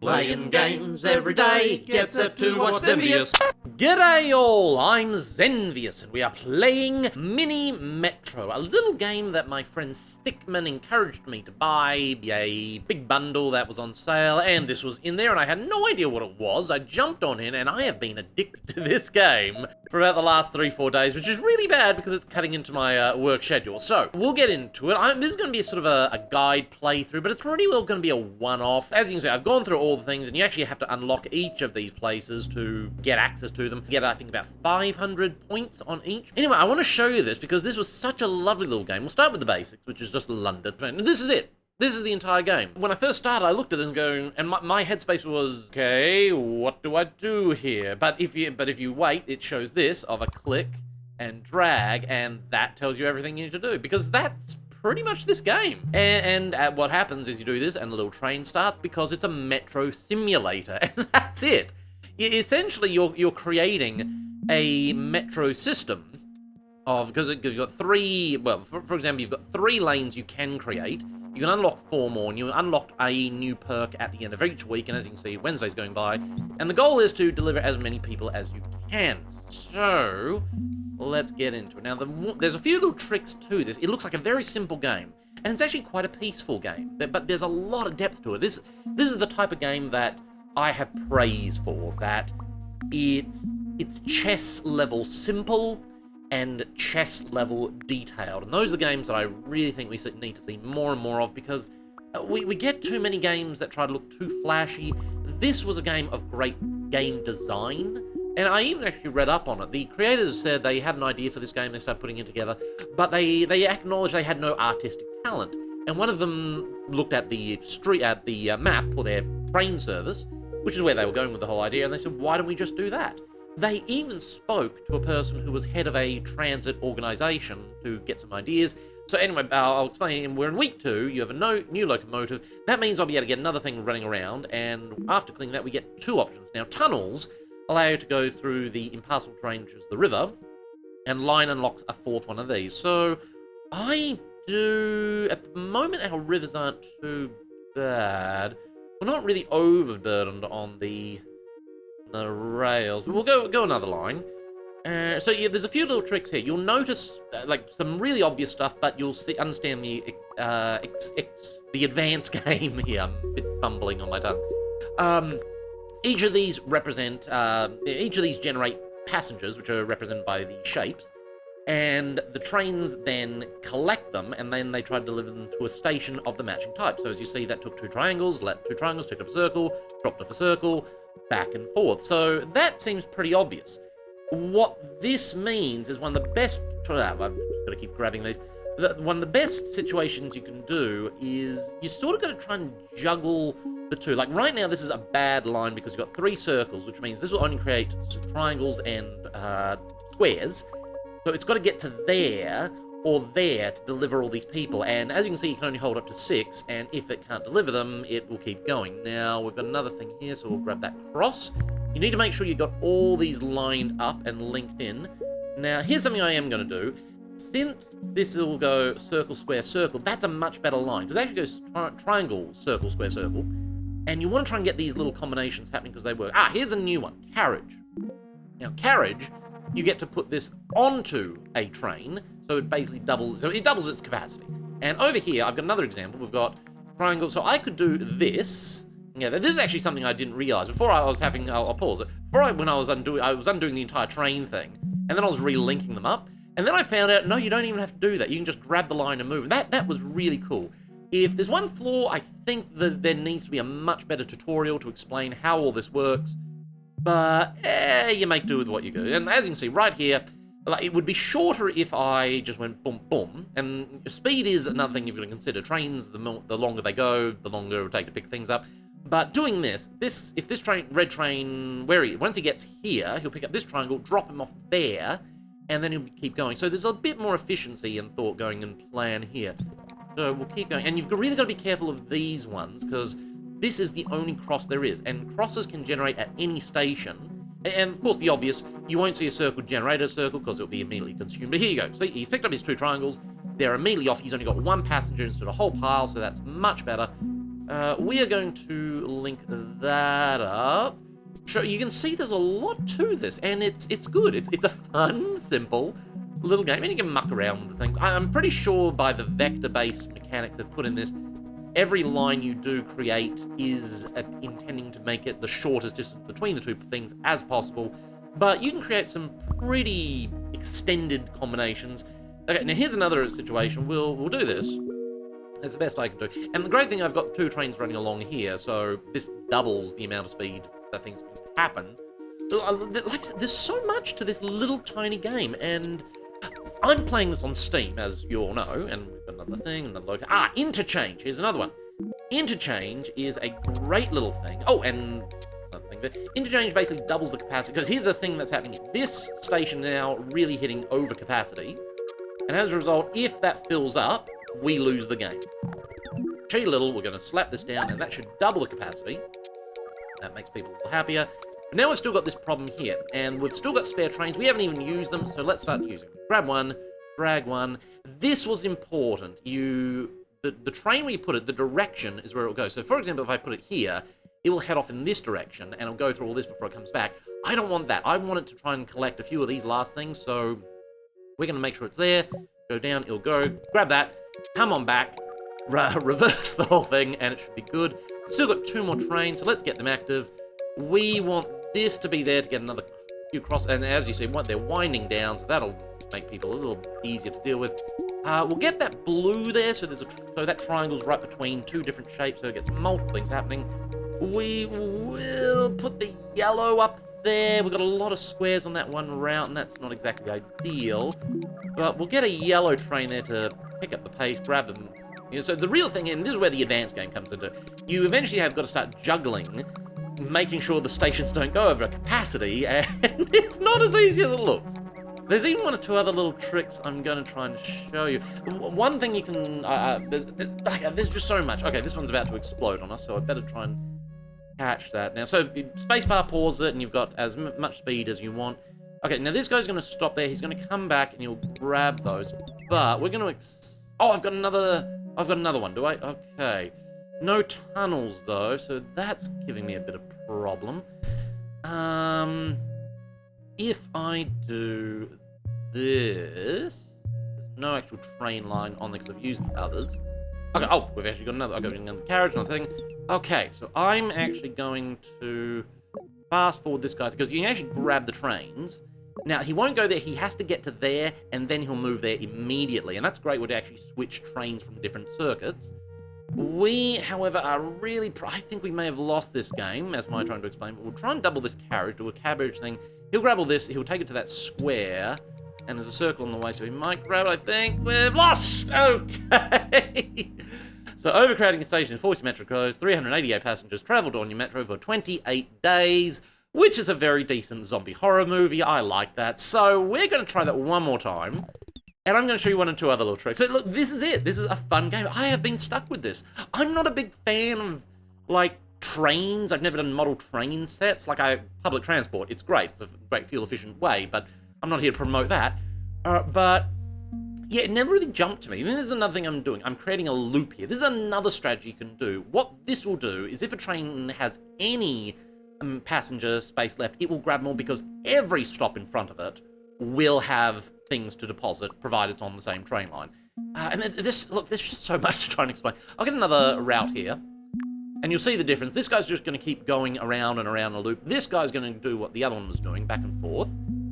Playing games every day gets up to watch Zenvious. G'day all, I'm Zenvious and we are playing Mini Metro, a little game that my friend Stickman encouraged me to buy, a big bundle that was on sale, and this was in there and I had no idea what it was. I jumped on in and I have been addicted to this game for about the last 3-4 days, which is really bad because it's cutting into my work schedule. So, we'll get into it. This is going to be sort of a guide playthrough, but it's pretty well going to be a one-off. As you can see, I've gone through all the things, and you actually have to unlock each of these places to get access to them. You get, I think, about 500 points on each. Anyway, I want to show you this because this was such a lovely little game. We'll start with the basics, which is just London. And this is it. This is the entire game. When I first started, I looked at this and going, and my headspace was, okay, what do I do here? But if you wait, it shows this of a click and drag, and that tells you everything you need to do, because that's pretty much this game. And what happens is you do this, and a little train starts because it's a metro simulator, and that's it. Essentially, you're creating a metro system of, because you've got three, well, for example, you've got 3 lanes you can create. You can unlock 4 more, and you unlock a new perk at the end of each week, and as you can see, Wednesday's going by, and the goal is to deliver as many people as you can. So, let's get into it. Now, there's a few little tricks to this. It looks like a very simple game, and it's actually quite a peaceful game, but there's a lot of depth to it. This is the type of game that I have praise for, that it's chess level simple, and chess level detailed. And those are games that I really think we need to see more and more of, because we get too many games that try to look too flashy. This was a game of great game design, and I even actually read up on it. The creators said they had an idea for this game, they started putting it together, but they acknowledged they had no artistic talent. And one of them looked at the map for their train service, which is where they were going with the whole idea, and they said, why don't we just do that? They even spoke to a person who was head of a transit organization to get some ideas. So anyway, I'll explain. We're in week 2. You have a new locomotive. That means I'll be able to get another thing running around. And after clicking that, we get 2 options. Now, tunnels allow you to go through the impassable terrain, which is the river. And line unlocks a 4th one of these. So I do... At the moment, our rivers aren't too bad. We're not really overburdened on the rails, but we'll go another line. So yeah, there's a few little tricks here. You'll notice like some really obvious stuff, but you'll understand the advanced game here. I'm a bit fumbling on my tongue. Each of these generate passengers, which are represented by the shapes, and the trains then collect them, and then they try to deliver them to a station of the matching type. So as you see, that took 2 triangles, left 2 triangles, picked up a circle, dropped off a circle, back and forth. So that seems pretty obvious. What this means is one of the best... I've got to keep grabbing these. One of the best situations you can do is you sort of got to try and juggle the 2. Like right now, this is a bad line because you've got 3 circles, which means this will only create triangles and squares. So it's got to get to there or there to deliver all these people. And as you can see, you can only hold up to 6, and if it can't deliver them, it will keep going. Now, we've got another thing here, so we'll grab that cross. You need to make sure you've got all these lined up and linked in. Now, here's something I am going to do. Since this will go circle, square, circle, that's a much better line, because it actually goes triangle, circle, square, circle. And you want to try and get these little combinations happening because they work. Here's a new one, carriage. Now, carriage... You get to put this onto a train, so it basically doubles its capacity. And over here, I've got another example. We've got triangle, so I could do this. Yeah, this is actually something I didn't realize. Before I was having, I'll pause it. When I was undoing the entire train thing, and then I was relinking them up, and then I found out, no, you don't even have to do that. You can just grab the line and move. That was really cool. If there's one flaw, I think that there needs to be a much better tutorial to explain how all this works. But, you make do with what you do. And as you can see, right here, like, it would be shorter if I just went boom, boom. And speed is another thing you've got to consider. Trains, the longer they go, the longer it will take to pick things up. But doing this, if this red train, once he gets here, he'll pick up this triangle, drop him off there, and then he'll keep going. So there's a bit more efficiency and thought going in plan here. So we'll keep going. And you've really got to be careful of these ones, because... This is the only cross there is, and crosses can generate at any station. And of course, the obvious, you won't see a circle generate a circle because it'll be immediately consumed. But here you go. See, he's picked up his 2 triangles. They're immediately off. He's only got 1 passenger instead of a whole pile, so that's much better. We are going to link that up. You can see there's a lot to this, and it's good. It's a fun, simple little game, and you can muck around with the things. I'm pretty sure by the vector-based mechanics they've put in this, every line you do create is intending to make it the shortest distance between the two things as possible, but you can create some pretty extended combinations. Okay, now here's another situation. We'll do this. It's the best I can do. And the great thing, I've got 2 trains running along here, so this doubles the amount of speed that things can happen. Like, there's so much to this little tiny game, and I'm playing this on Steam, as you all know, and we've got another thing, another logo. Interchange. Here's another one. Interchange is a great little thing. Oh, and another thing. Interchange basically doubles the capacity, because here's the thing that's happening. This station now really hitting over capacity, and as a result, if that fills up, we lose the game. Cheat a little, we're going to slap this down, and that should double the capacity. That makes people a little happier. But now we've still got this problem here, and we've still got spare trains. We haven't even used them, so let's start using them. Grab one, drag one. This was important. The train where you put it, the direction is where it will go. So for example, if I put it here, it will head off in this direction, and it'll go through all this before it comes back. I don't want that. I want it to try and collect a few of these last things, so we're going to make sure it's there. Go down, it'll go. Grab that, come on back, reverse the whole thing, and it should be good. We've still got 2 more trains, so let's get them active. We want this to be there to get another few cross, and as you see, they're winding down, so that'll make people a little easier to deal with. We'll get that blue there, so that triangle's right between 2 different shapes, so it gets multiple things happening. We will put the yellow up there. We've got a lot of squares on that one route, and that's not exactly ideal. But we'll get a yellow train there to pick up the pace, grab them. So the real thing, and this is where the advanced game comes into, you eventually have got to start juggling, making sure the stations don't go over capacity, and it's not as easy as it looks. There's even 1 or 2 other little tricks I'm going to try and show you. One thing you can... there's just so much. Okay, this one's about to explode on us, so I better try and catch that. Now, so spacebar, pause it, and you've got as much speed as you want. Okay, now this guy's going to stop there. He's going to come back, and he'll grab those. But we're going to... Oh, I've got another one, do I? Okay. No tunnels, though, so that's giving me a bit of problem. If I do this... There's no actual train line on there because I've used the others. Okay, oh, we've actually got another carriage, another thing. Okay, so I'm actually going to fast forward this guy because you can actually grab the trains. Now, he won't go there. He has to get to there, and then he'll move there immediately. And that's great. We'd actually switch trains from different circuits. We, however, are really... I think we may have lost this game, as I'm trying to explain. But we'll try and double this carriage, do a cabbage thing. He'll grab all this. He'll take it to that square. And there's a circle on the way, so he might grab it, I think. We've lost! Okay! So, overcrowding the station, 40 metro crows, 388 passengers travelled on your metro for 28 days, which is a very decent zombie horror movie. I like that. So, we're going to try that one more time. And I'm going to show you 1 or 2 other little tricks. So, look, this is it. This is a fun game. I have been stuck with this. I'm not a big fan of, like, trains. I've never done model train sets. Like, public transport, it's great. It's a great fuel-efficient way, but I'm not here to promote that. But, yeah, it never really jumped to me. Then there's another thing I'm doing. I'm creating a loop here. This is another strategy you can do. What this will do is if a train has any passenger space left, it will grab more because every stop in front of it will have things to deposit, provided it's on the same train line. And look, there's just so much to try and explain. I'll get another route here, and you'll see the difference. This guy's just going to keep going around and around a loop. This guy's going to do what the other one was doing, back and forth.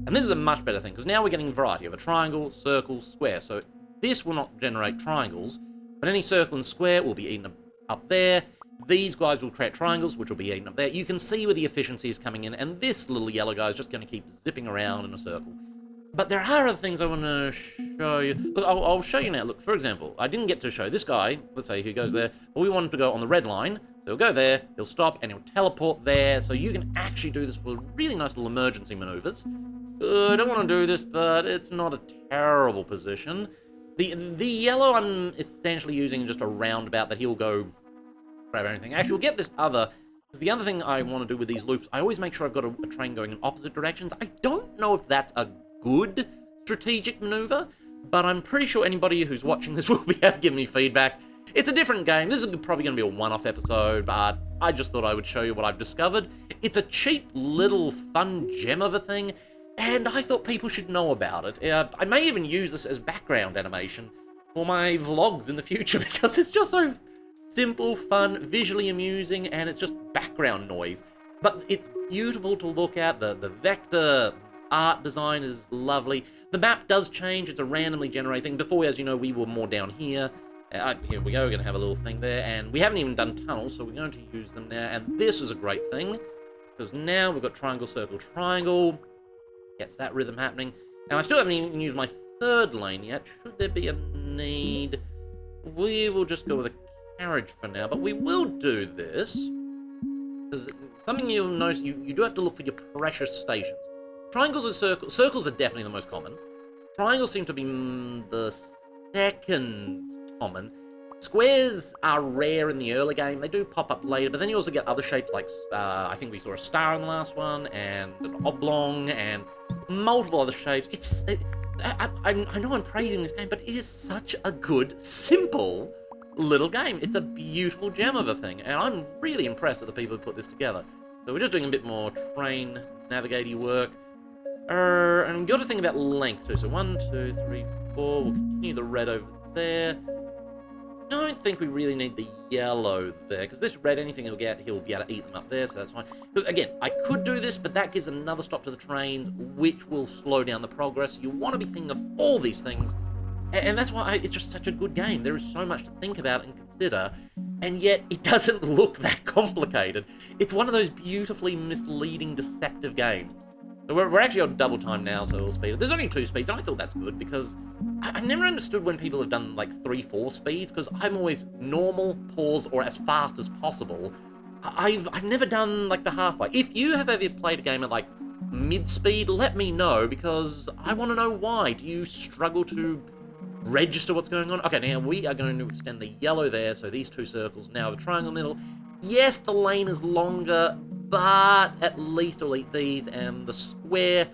And this is a much better thing, because now we're getting a variety of a triangle, circle, square. So this will not generate triangles, but any circle and square will be eaten up there. These guys will create triangles, which will be eaten up there. You can see where the efficiency is coming in, and this little yellow guy is just going to keep zipping around in a circle. But there are other things I want to show you. Look, I'll show you now. Look, for example, I didn't get to show this guy. Let's say he goes there, but we want him to go on the red line. So he'll go there, he'll stop, and he'll teleport there. So you can actually do this for really nice little emergency maneuvers. I don't want to do this, but it's not a terrible position. The yellow I'm essentially using just a roundabout that he'll go grab anything. Actually, we'll get this other, because the other thing I want to do with these loops, I always make sure I've got a train going in opposite directions. I don't know if that's a good strategic maneuver, but I'm pretty sure anybody who's watching this will be able to give me feedback. It's a different game. This is probably going to be a one-off episode, but I just thought I would show you what I've discovered. It's a cheap little fun gem of a thing, and I thought people should know about it. I may even use this as background animation for my vlogs in the future because it's just so simple, fun, visually amusing, and it's just background noise. But it's beautiful to look at. The vector art design is lovely. The map does change. It's a randomly generated thing. Before, as you know, we were more down here. Here we go. We're going to have a little thing there. And we haven't even done tunnels, so we're going to use them now. And this is a great thing, because now we've got triangle, circle, triangle. Gets that rhythm happening. And I still haven't even used my third lane yet. Should there be a need, we will just go with a carriage for now. But we will do this, because something you'll notice, you do have to look for your precious stations. Triangles and circles. Circles are definitely the most common. Triangles seem to be the second common. Squares are rare in the early game. They do pop up later, but then you also get other shapes like, I think we saw a star in the last one, and an oblong, and multiple other shapes. I know I'm praising this game, but it is such a good, simple little game. It's a beautiful gem of a thing, and I'm really impressed with the people who put this together. So we're just doing a bit more train navigating work. And we've got to think about length too. So 1, 2, 3, 4. We'll continue the red over there. Don't think we really need the yellow there, because this red, anything he'll get, he'll be able to eat them up there, so that's fine. But again, I could do this, but that gives another stop to the trains, which will slow down the progress. You want to be thinking of all these things, and that's why it's just such a good game. There is so much to think about and consider, and yet it doesn't look that complicated. It's one of those beautifully misleading, deceptive games. So we're actually on double time now, so we'll speed it. There's only 2 speeds, and I thought that's good, because I've never understood when people have done like 3, 4 speeds, because I'm always normal, pause, or as fast as possible. I've never done like the halfway. If you have ever played a game at like mid-speed, let me know, because I want to know why. Do you struggle to register what's going on? Okay, now we are going to extend the yellow there, so these 2 circles now have a triangle middle. Yes, the lane is longer, but at least we'll eat these, and the square,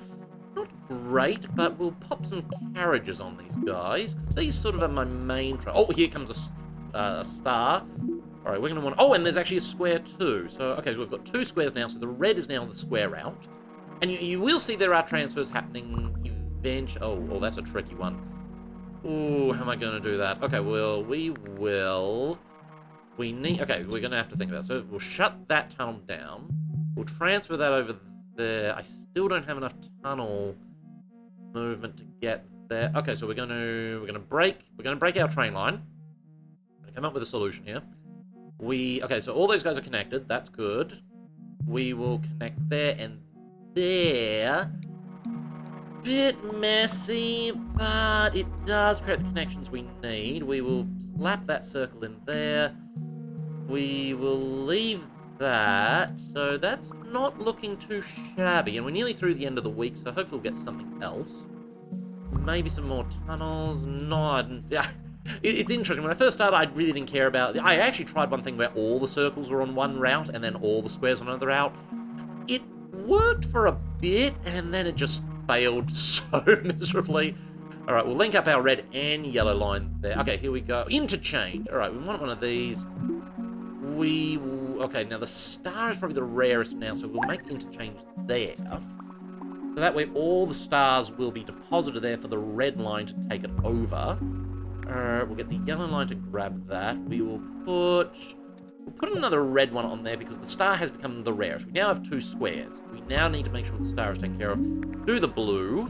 not great, but we'll pop some carriages on these guys, because these sort of are my main oh, here comes a star. All right, we're going to want, oh, and there's actually a square too. So, okay, so we've got 2 squares now, so the red is now the square route. And you will see there are transfers happening eventually. Oh, well, that's a tricky one. Ooh, how am I going to do that? Okay, well, we need, okay, we're going to have to think about it. So we'll shut that tunnel down. We'll transfer that over there. I still don't have enough tunnel movement to get there. Okay, so we're going to break our train line. I'm going to come up with a solution here. Okay, so all those guys are connected. That's good. We will connect there and there. Bit messy, but it does create the connections we need. We will slap that circle in there. We will leave that. So that's not looking too shabby. And we're nearly through the end of the week, so hopefully we'll get something else. Maybe some more tunnels. It's interesting. When I first started, I really didn't care about it. I actually tried one thing where all the circles were on one route and then all the squares on another route. It worked for a bit, and then it just failed so miserably. All right, we'll link up our red and yellow line there. Okay, here we go. Interchange. All right, we want one of these. Okay, now the star is probably the rarest now, so we'll make the interchange there. So that way all the stars will be deposited there for the red line to take it over. We'll get the yellow line to grab that. We'll put another red one on there because the star has become the rarest. We now have 2 squares. We now need to make sure the star is taken care of. Do the blue.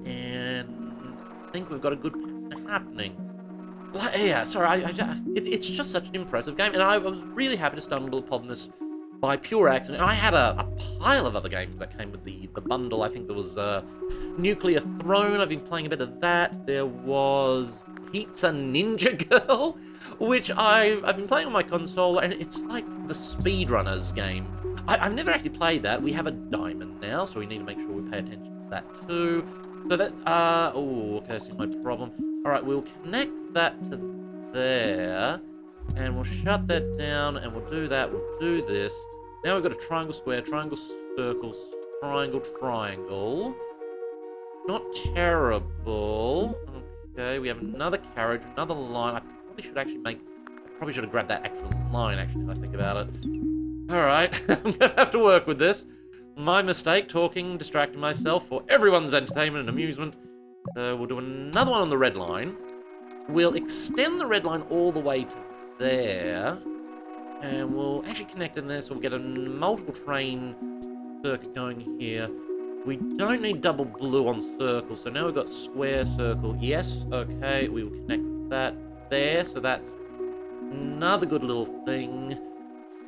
And I think we've got a good pattern happening. Yeah, sorry, it's just such an impressive game, and I was really happy to stumble upon this by pure accident. I had a pile of other games that came with the bundle. I think there was Nuclear Throne. I've been playing a bit of that. There was Pizza Ninja Girl, which I've been playing on my console, and it's like the speedrunners game. I've never actually played that. We have a diamond now, so we need to make sure we pay attention to that too. So that, oh, okay, this is my problem. All right, we'll connect that to there, and we'll shut that down, and we'll do that. We'll do this. Now we've got a triangle, square, triangle, circle, triangle, triangle. Not terrible. Okay, we have another carriage, another line. I probably should actually probably should have grabbed that actual line, actually, if I think about it. Alright, I'm gonna have to work with this. My mistake, talking, distracting myself for everyone's entertainment and amusement. We'll do another one on the red line. We'll extend the red line all the way to there. And we'll actually connect in there, so we'll get a multiple train circuit going here. We don't need double blue on circle, so now we've got square, circle. Yes, okay, we will connect that there, so that's another good little thing.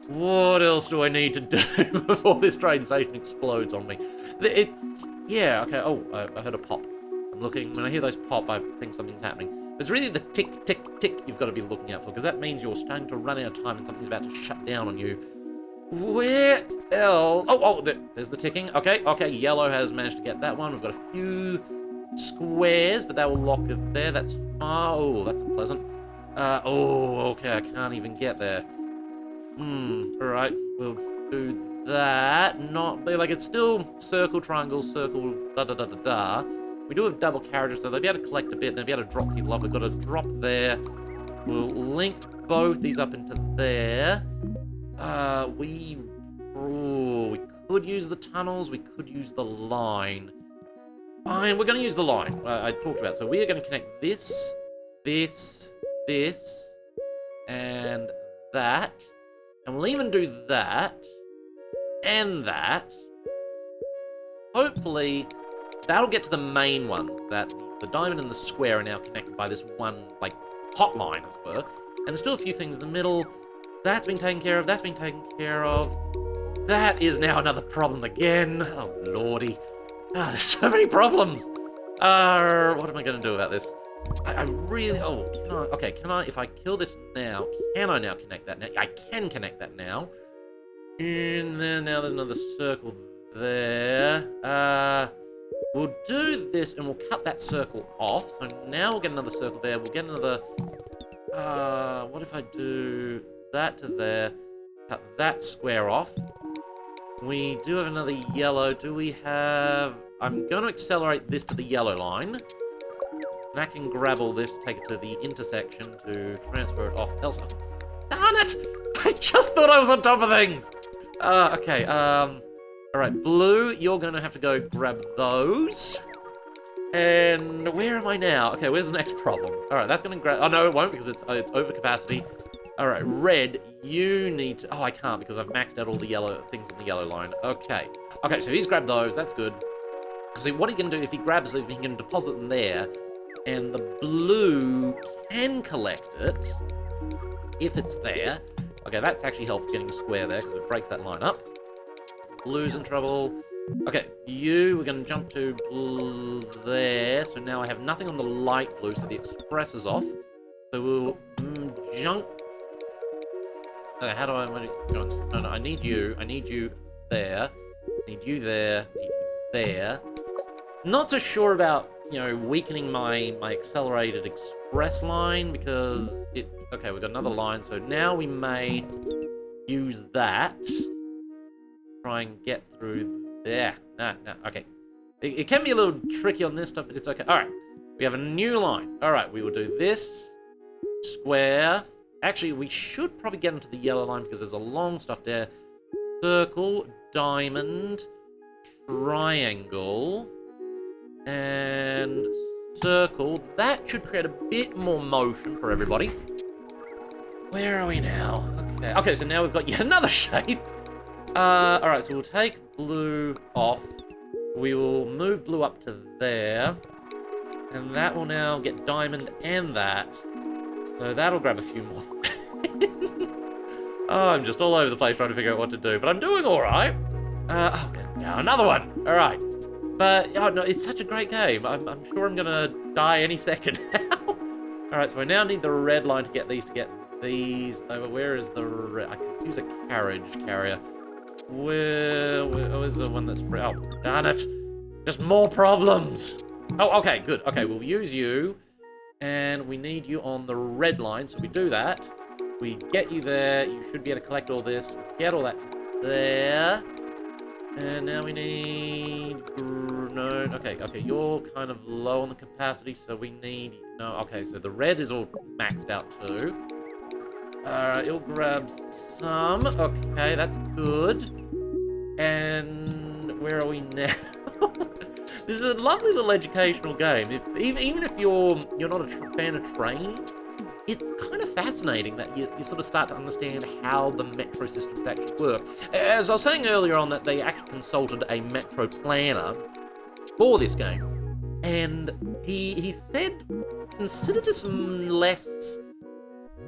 What else do I need to do before this train station explodes on me? Yeah, okay, oh, I heard a pop. I'm looking, when I hear those pop, I think something's happening. It's really the tick, tick, tick you've got to be looking out for, because that means you're starting to run out of time and something's about to shut down on you. Where else? Oh, there's the ticking. Okay, yellow has managed to get that one. We've got a few squares, but that will lock it there. That's far. Oh, that's unpleasant. Okay, I can't even get there. Alright, we'll do that. Not, like, it's still circle, triangle, circle, da-da-da-da-da. We do have double carriages, so they'll be able to collect a bit, and they'll be able to drop people off. We've got a drop there. We'll link both these up into there. We could use the tunnels, we could use the line. Fine, we're going to use the line. I talked about it. So we are going to connect this, and that. And we'll even do that, and that. Hopefully, that'll get to the main ones. That the diamond and the square are now connected by this one, like, hotline, as it were. And there's still a few things in the middle. That's been taken care of. That's been taken care of. That is now another problem again. Oh, lordy. There's so many problems. What am I going to do about this? I really... Oh, can I... If I kill this now, can I now connect that now? I can connect that now. And then now there's another circle there. We'll do this and we'll cut that circle off. So now we'll get another circle there. We'll get another... what if I do that to there? Cut that square off. We do have another yellow. Do we have... I'm going to accelerate this to the yellow line. And I can grab all this to take it to the intersection to transfer it off elsewhere. Darn it! I just thought I was on top of things! Okay, alright, blue, you're going to have to go grab those. And where am I now? Okay, where's the next problem? Alright, that's going to grab... Oh, no, it won't because it's over capacity. Alright, red, you need to... Oh, I can't because I've maxed out all the yellow things in the yellow line. Okay. Okay, so he's grabbed those. That's good. So what he can do, if he grabs them, he can deposit them there. And the blue can collect it if it's there. Okay, that's actually helped getting a square there because it breaks that line up. Blue's in trouble. Okay, we're going to jump to blue there. So now I have nothing on the light blue, so the express is off. So we'll jump. Okay, how do I... No, I need you. I need you there. I need you there. I need you there. Not so sure about, weakening my accelerated express line because it... Okay, we've got another line, so now we may use that. Try and get through there. No, okay. It can be a little tricky on this stuff, but it's okay. Alright, we have a new line. Alright, we will do this. Square. Actually, we should probably get into the yellow line because there's a long stuff there. Circle, diamond, triangle, and circle. That should create a bit more motion for everybody. Where are we now? Okay, so now we've got yet another shape. Alright, so we'll take blue off. We will move blue up to there. And that will now get diamond and that. So that'll grab a few more things. Oh, I'm just all over the place trying to figure out what to do. But I'm doing alright. Now another one. Alright. But, no, it's such a great game. I'm sure I'm going to die any second now. Alright, so I now need the red line to get these over. Where is the red? I could use a carrier. Where is the one that's... Oh, darn it. Just more problems. Oh, okay, good. Okay, we'll use you. And we need you on the red line, so we do that. We get you there. You should be able to collect all this. Get all that to there. And now we need... No, okay, you're kind of low on the capacity, so we need... No, okay, so the red is all maxed out too. Alright, it'll grab some. Okay, that's good. And where are we now? This is a lovely little educational game. Even if you're not a fan of trains, it's kind of fascinating that you sort of start to understand how the metro systems actually work. As I was saying earlier on, that they actually consulted a metro planner for this game, and he said consider this less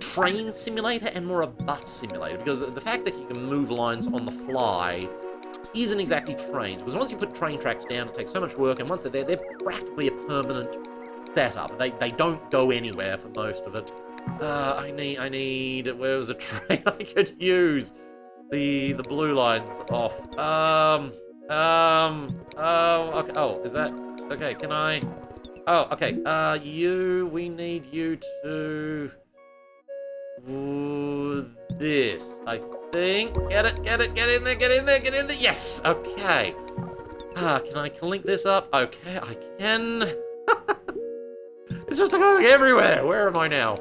train simulator and more a bus simulator, because the fact that you can move lines on the fly isn't exactly trains, because once you put train tracks down, it takes so much work, and once they're there, they're practically a permanent setup. They don't go anywhere for most of it. I need, where was a train I could use? The blue line's off. Okay, oh, is that, okay, can I, oh, okay, we need you to, this, I think, get in there, yes, okay. Can I link this up? Okay, I can. It's just going everywhere. Where am I now?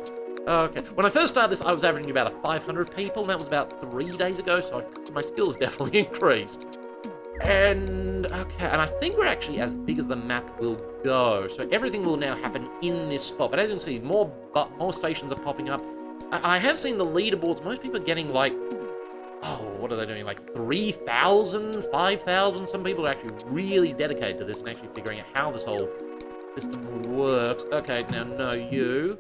Okay. When I first started this, I was averaging about 500 people, and that was about 3 days ago, so my skills definitely increased. And, okay, and I think we're actually as big as the map will go, so everything will now happen in this spot. But as you can see, more stations are popping up. I have seen the leaderboards. Most people are getting, like, oh, what are they doing? Like 3,000, 5,000? Some people are actually really dedicated to this and actually figuring out how this whole system works. Okay, now, no, you.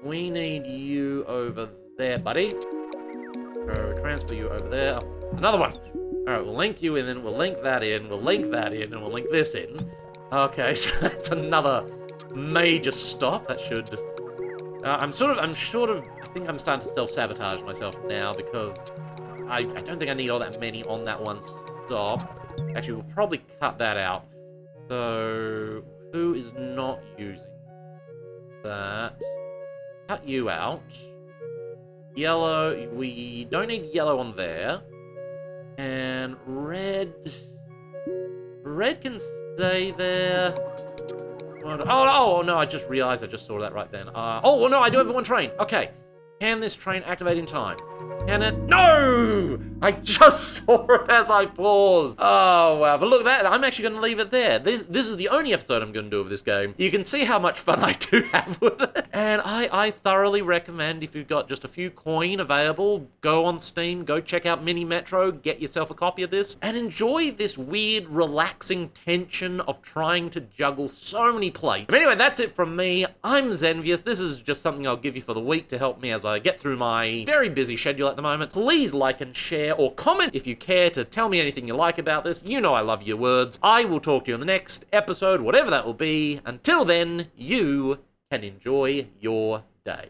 We need you over there, buddy. So, transfer you over there. Oh, another one. All right, we'll link you in, and we'll link that in, we'll link that in, and we'll link this in. Okay, so that's another major stop. That should... I think I'm starting to self-sabotage myself now, because I don't think I need all that many on that one stop. Actually, we'll probably cut that out. So, who is not using that? Cut you out. Yellow, we don't need yellow on there. And red can stay there. Oh, no, I just realized I just saw that right then. Oh, well, no, I do have one train. Okay. Can this train activate in time? Can it? No! I just saw it as I paused. Oh, wow. But look, I'm actually going to leave it there. This is the only episode I'm going to do of this game. You can see how much fun I do have with it. And I thoroughly recommend, if you've got just a few coin available, go on Steam, go check out Mini Metro, get yourself a copy of this, and enjoy this weird, relaxing tension of trying to juggle so many plates. But anyway, that's it from me. I'm Zenvious. This is just something I'll give you for the week to help me as I get through my very busy schedule at the moment. Please like and share, or comment if you care to tell me anything you like about this. You know I love your words. I will talk to you in the next episode, whatever that will be. Until then, you can enjoy your day.